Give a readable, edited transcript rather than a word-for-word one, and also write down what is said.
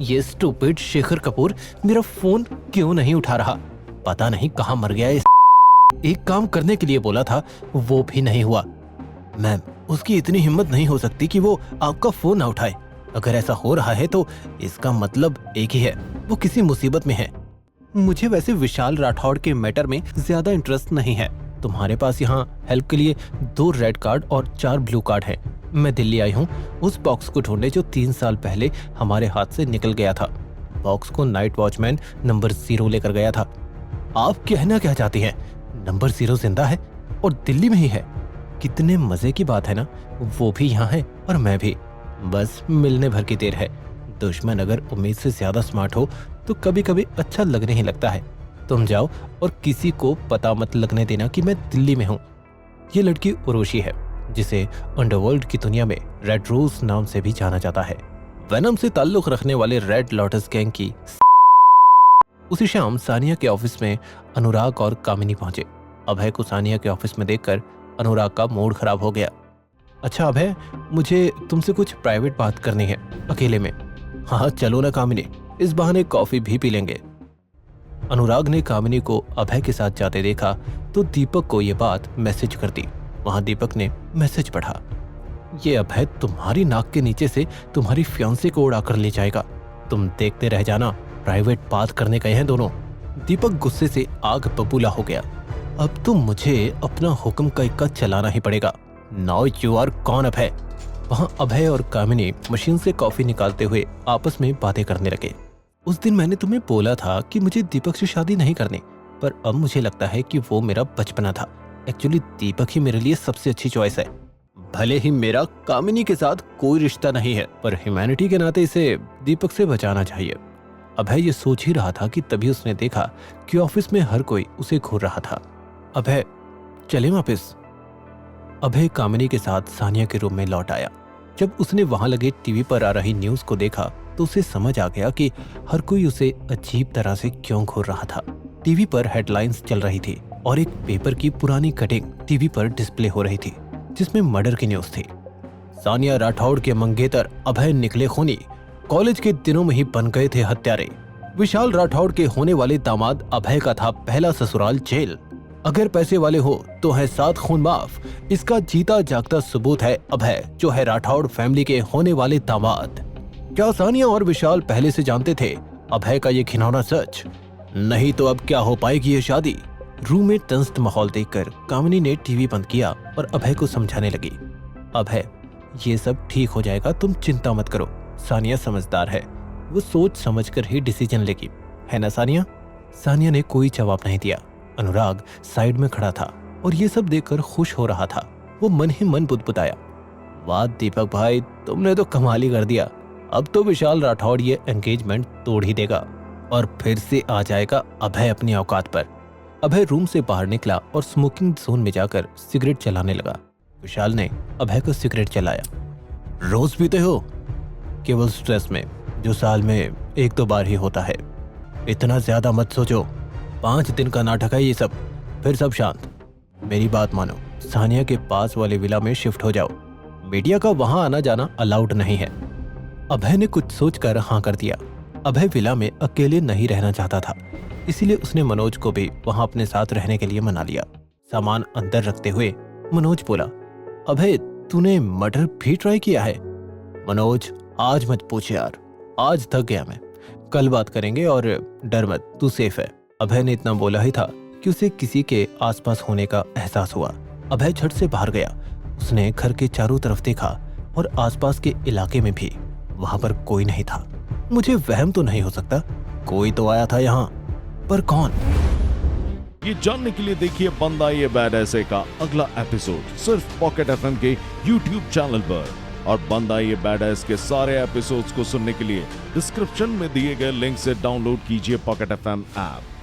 ये स्टूपिड शेखर कपूर मेरा फोन क्यों नहीं उठा रहा? पता नहीं कहाँ मर गया एक काम करने के लिए बोला था, वो भी नहीं हुआ। मैम, उसकी इतनी हिम्मत नहीं हो सकती कि वो आपका फोन ना उठाए। अगर ऐसा हो रहा है तो इसका मतलब एक ही है, वो किसी मुसीबत में है। मुझे वैसे विशाल राठौड़ के मैटर में ज्यादा इंटरेस्ट नहीं है। तुम्हारे पास यहाँ हेल्प के लिए 2 रेड कार्ड और 4 ब्लू कार्ड है। मैं दिल्ली आई हूँ उस बॉक्स को ढूंढने जो 3 साल पहले हमारे हाथ से निकल गया था। बॉक्स को नाइट वॉचमैन नंबर 0 लेकर गया था। आप कहना क्या चाहती हैं? नंबर 0 जिंदा है और दिल्ली में ही है। कितने मजे की बात है ना, वो भी यहाँ है और मैं भी। बस मिलने भर की देर है। दुश्मन अगर उम्मीद से ज्यादा स्मार्ट हो तो कभी कभी अच्छा लगने ही लगता है। तुम जाओ और किसी को पता मत लगने देना कि मैं दिल्ली में हूँ। ये लड़की उर्वशी है, जिसे अंडरवर्ल्ड की दुनिया में रेड रोज नाम से भी जाना जाता है। वेनम से ताल्लुक रखने वाले रेड लोटस गैंग की। उसी शाम सानिया के ऑफिस में अनुराग और कामिनी पहुंचे। अभय को सानिया के ऑफिस में देखकर अनुराग का मूड खराब हो गया। अच्छा अभय, मुझे तुमसे कुछ प्राइवेट बात करनी है, अकेले में। हाँ चलो ना कामिनी, इस बहाने कॉफी भी पी लेंगे। अनुराग ने कामिनी को अभय के साथ जाते देखा तो दीपक को ये बात मैसेज कर दी। वहां दीपक ने मैसेज पढ़ा, ये अभय तुम्हारी नाक के नीचे से तुम्हारी फियांसे को उड़ा कर ले जाएगा। तुम देखते रह जाना, प्राइवेट बात करने गए हैं दोनों। दीपक गुस्से से आग बबूला हो गया। अब तो मुझे अपना हुक्म का इक्का चलाना ही पड़ेगा। नाउ यू आर कौन अभय? वहां अभय और कामिनी मशीन से कॉफी निकालते हुए आपस में बातें करने लगे। उस दिन मैंने तुम्हें बोला था कि मुझे दीपक से शादी नहीं करनी, पर अब मुझे लगता है कि वो मेरा बचपना था। एक्चुअली दीपक ही मेरे लिए सबसे अच्छी चॉइस है। भले ही मेरा कामिनी के साथ कोई रिश्ता नहीं है, पर ह्यूमैनिटी के नाते इसे दीपक से बचाना चाहिए। अभय ये सोच ही रहा था कि तभी उसने देखा कि ऑफिस में हर कोई उसे घूर रहा था। अभय चले वापिस। अभय कामिनी के साथ सानिया के रूम में लौट आया। जब उसने वहां लगे टीवी पर आ रही न्यूज को देखा तो उसे समझ आ गया कि हर कोई उसे अजीब तरह से क्यों घूर रहा था। टीवी पर हेडलाइंस चल रही थी और एक पेपर की पुरानी कटिंग टीवी पर डिस्प्ले हो रही थी, जिसमें मर्डर की न्यूज थी। सानिया राठौड़ के मंगेतर अभय निकले खूनी, कॉलेज के दिनों में ही बन गए थे हत्यारे। विशाल राठौड़ के होने वाले दामाद अभय का था पहला ससुराल जेल। अगर पैसे वाले हो तो है 7 खून माफ। इसका जीता जागता सबूत है अभय, जो है राठौड़ फैमिली के होने वाले दामाद। क्या सानिया और विशाल पहले से जानते थे अभय का ये घिनौना सच? नहीं तो अब क्या हो पाएगी ये शादी? रूम में तंस्ट माहौल देखकर कामिनी ने टीवी बंद किया और अभय को समझाने लगी। अभय, ये सब ठीक हो जाएगा, तुम चिंता मत करो। सानिया समझदार है, वो सोच समझकर ही डिसीजन लेगी, है ना सानिया? सानिया ने कोई जवाब नहीं दिया। अनुराग साइड में खड़ा था और ये सब देखकर खुश हो रहा था। वो मन ही मन बुदबुदाया, वाह दीपक भाई, तुमने तो कमाल ही कर दिया। अब तो विशाल राठौड़ ये एंगेजमेंट तोड़ ही देगा और फिर से आ जाएगा अभय अपनी औकात पर। अभय रूम से बाहर निकला और स्मोकिंग जोन में जाकर सिगरेट चलाने लगा। विशाल ने अभय को सिगरेट चलाया। रोज पीते हो? केवल स्ट्रेस में, जो साल में 1-2 बार ही होता है। इतना ज्यादा मत सोचो, 5 दिन का नाटक है ये सब, फिर सब शांत। मेरी बात मानो, सानिया के पास वाले विला में शिफ्ट हो जाओ। मीडिया का वहां आना जाना अलाउड नहीं है। अभय ने कुछ सोचकर हाँ कर दिया। अभय विला में अकेले नहीं रहना चाहता था, इसीलिए उसने मनोज को भी वहां अपने साथ रहने के लिए मना लिया। सामान अंदर रखते हुए मनोज बोला, अभय तूने मर्डर भी ट्राई किया है? मनोज आज मत पूछ यार, आज थक गया मैं, कल बात करेंगे और डर मत, तू सेफ है। अभय ने इतना बोला ही था कि उसे किसी के आसपास होने का एहसास हुआ। अभय झट से बाहर गया। उसने घर के चारों तरफ देखा और आसपास के इलाके में भी। वहां पर कोई नहीं था। मुझे वहम तो नहीं हो सकता, कोई तो आया था यहाँ, पर कौन? ये जानने के लिए देखिए बंदा ये बैड ऐसे का अगला एपिसोड सिर्फ पॉकेट एफएम के YouTube चैनल पर। और बंदा ये बैड ऐस के सारे एपिसोड्स को सुनने के लिए डिस्क्रिप्शन में दिए गए लिंक से डाउनलोड कीजिए पॉकेट एफएम ऐप।